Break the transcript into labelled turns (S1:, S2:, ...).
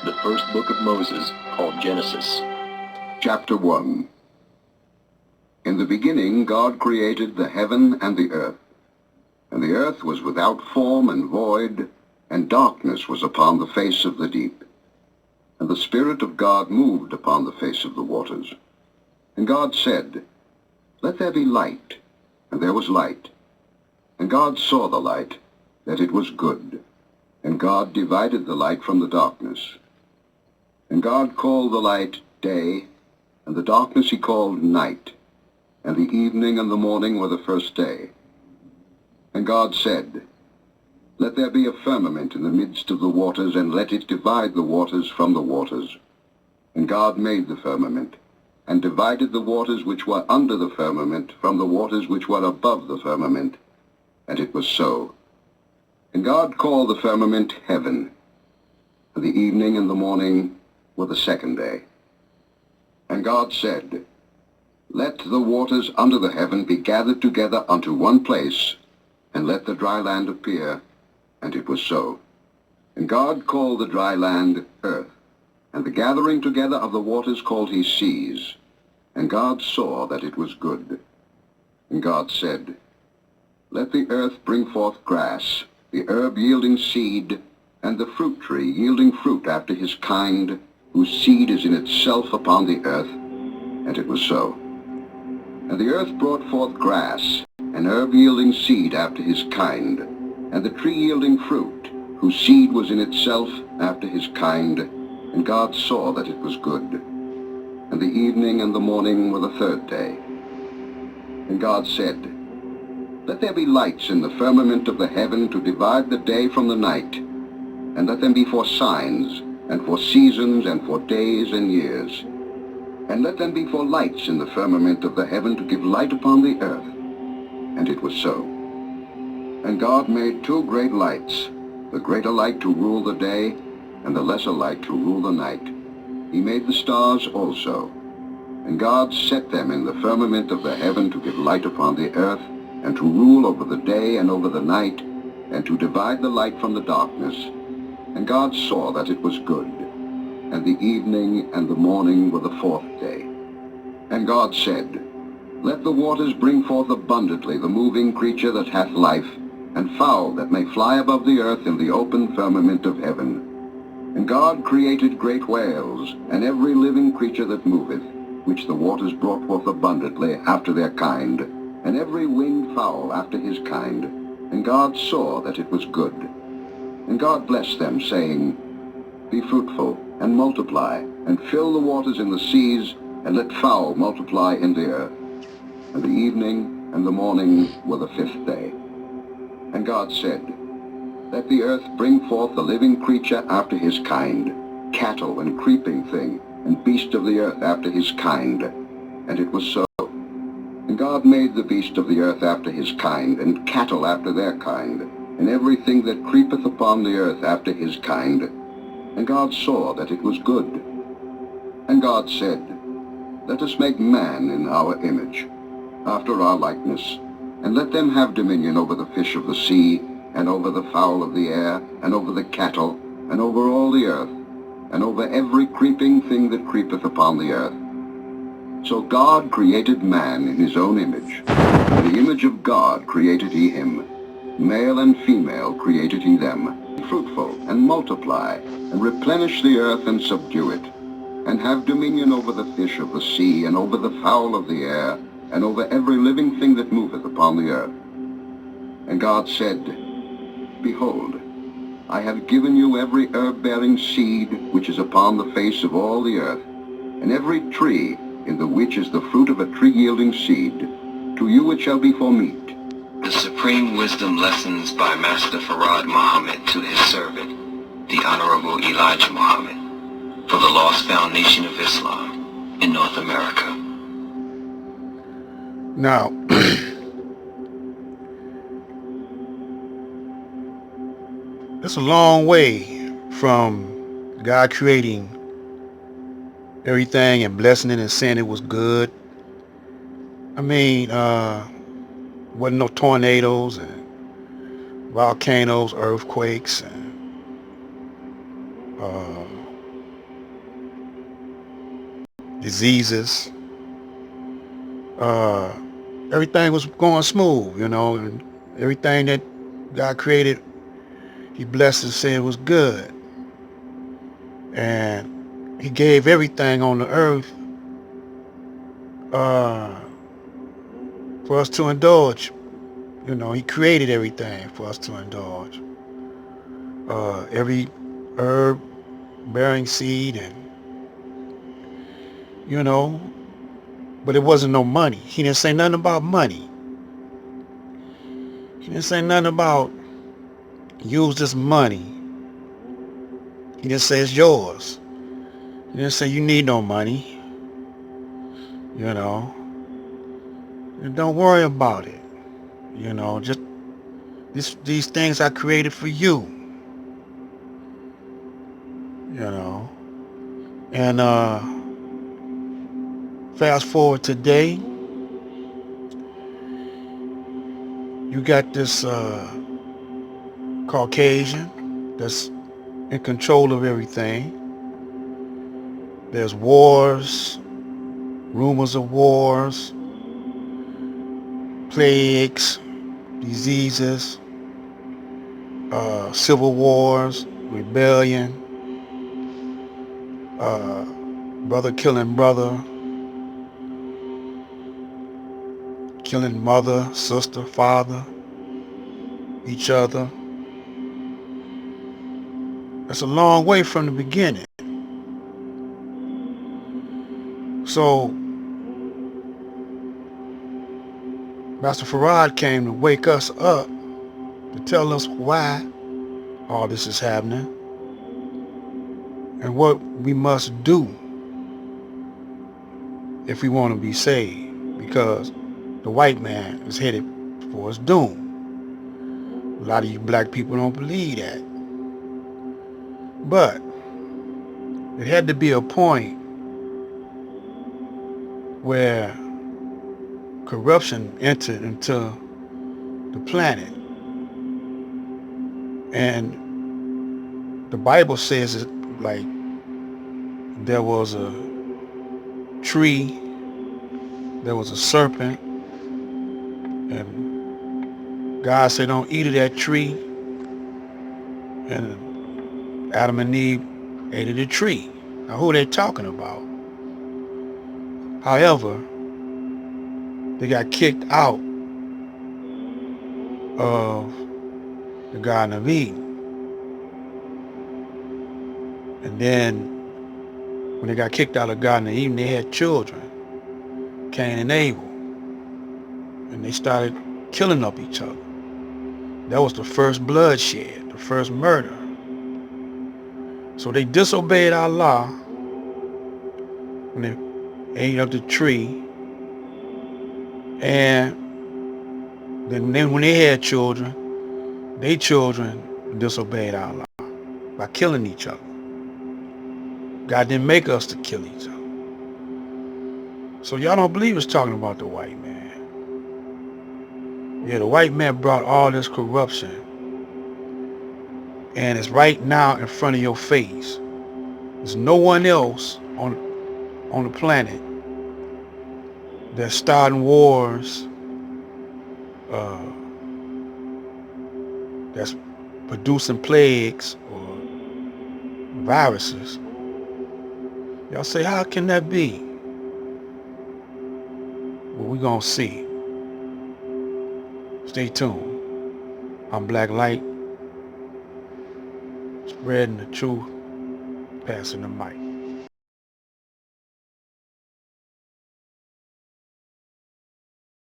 S1: the first book of Moses, called Genesis.
S2: Chapter 1. In the beginning God created the heaven and the earth. And the earth was without form and void, and darkness was upon the face of the deep. And the Spirit of God moved upon the face of the waters. And God said, "Let there be light." And there was light. And God saw the light, that it was good. And God divided the light from the darkness. And God called the light day, and the darkness he called night. And the evening and the morning were the first day. And God said, "Let there be a firmament in the midst of the waters, and let it divide the waters from the waters." And God made the firmament, and divided the waters which were under the firmament from the waters which were above the firmament. And it was so. And God called the firmament heaven. And the evening and the morning were the second day. And God said, "Let the waters under the heaven be gathered together unto one place, and let the dry land appear." And it was so. And God called the dry land earth, and the gathering together of the waters called he seas. And God saw that it was good. And God said, "Let the earth bring forth grass, the herb yielding seed, and the fruit tree yielding fruit after his kind, whose seed is in itself upon the earth." And it was so. And the earth brought forth grass, and herb yielding seed after his kind, and the tree yielding fruit, whose seed was in itself after his kind. And God saw that it was good. And the evening and the morning were the third day. And God said, "Let there be lights in the firmament of the heaven to divide the day from the night, and let them be for signs, and for seasons, and for days and years. And let them be for lights in the firmament of the heaven to give light upon the earth." And it was so. And God made two great lights, the greater light to rule the day, and the lesser light to rule the night. He made the stars also. And God set them in the firmament of the heaven to give light upon the earth, and to rule over the day and over the night, and to divide the light from the darkness. And God saw that it was good. And the evening and the morning were the fourth day. And God said, "Let the waters bring forth abundantly the moving creature that hath life, and fowl that may fly above the earth in the open firmament of heaven." And God created great whales, and every living creature that moveth, which the waters brought forth abundantly after their kind, and every winged fowl after his kind. And God saw that it was good. And God blessed them, saying, "Be fruitful, and multiply, and fill the waters in the seas, and let fowl multiply in the earth." And the evening and the morning were the fifth day. And God said, "Let the earth bring forth the living creature after his kind, cattle and creeping thing, and beast of the earth after his kind." And it was so. And God made the beast of the earth after his kind, and cattle after their kind, and everything that creepeth upon the earth after his kind. And God saw that it was good. And God said, "Let us make man in our image, after our likeness, and let them have dominion over the fish of the sea, and over the fowl of the air, and over the cattle, and over all the earth, and over every creeping thing that creepeth upon the earth." So God created man in his own image. In the image of God created he him. Male and female created he them. Be fruitful, and multiply, and replenish the earth, and subdue it, and have dominion over the fish of the sea, and over the fowl of the air, and over every living thing that moveth upon the earth. And God said, "Behold, I have given you every herb-bearing seed which is upon the face of all the earth, and every tree in the which is the fruit of a tree-yielding seed. To you it shall be for meat."
S3: The Supreme Wisdom Lessons by Master Farad Muhammad to his servant, the Honorable Elijah Muhammad, for the Lost Found Nation of Islam in North America.
S4: Now, it's a long way from God creating everything and blessing it and saying it was good. I mean, wasn't no tornadoes and volcanoes, earthquakes, and diseases. Everything was going smooth, and everything that God created, he blessed and said was good. And he gave everything on the earth for us to indulge. He created everything for us to indulge. Every herb bearing seed, and but it wasn't no money. He didn't say nothing about money. He didn't say nothing about use this money. He didn't say it's yours. He didn't say you need no money. And don't worry about it. Just these things I created for you. And fast forward today, you got this Caucasian that's in control of everything. There's wars, rumors of wars, plagues, diseases, civil wars, rebellion, brother killing brother, killing mother, sister, father, each other. That's a long way from the beginning. So Master Farad came to wake us up, to tell us why all this is happening and what we must do if we want to be saved, because the white man is headed for his doom. A lot of you black people don't believe that. But it had to be a point where corruption entered into the planet. And the Bible says it like there was a tree, there was a serpent, and God said don't eat of that tree. And Adam and Eve ate of the tree. Now who are they talking about? However, they got kicked out of the Garden of Eden. And then when they got kicked out of the Garden of Eden, they had children, Cain and Abel. And they started killing up each other. That was the first bloodshed, the first murder. So they disobeyed Allah when they ate of the tree. And then when they had children, their children disobeyed Allah by killing each other. God didn't make us to kill each other. So y'all don't believe it's talking about the white man. Yeah, the white man brought all this corruption, and it's right now in front of your face. There's no one else on the planet that's starting wars, that's producing plagues or viruses. Y'all say, how can that be? Well, we're gonna see. Stay tuned. I'm Black Light, spreading the truth, passing the mic.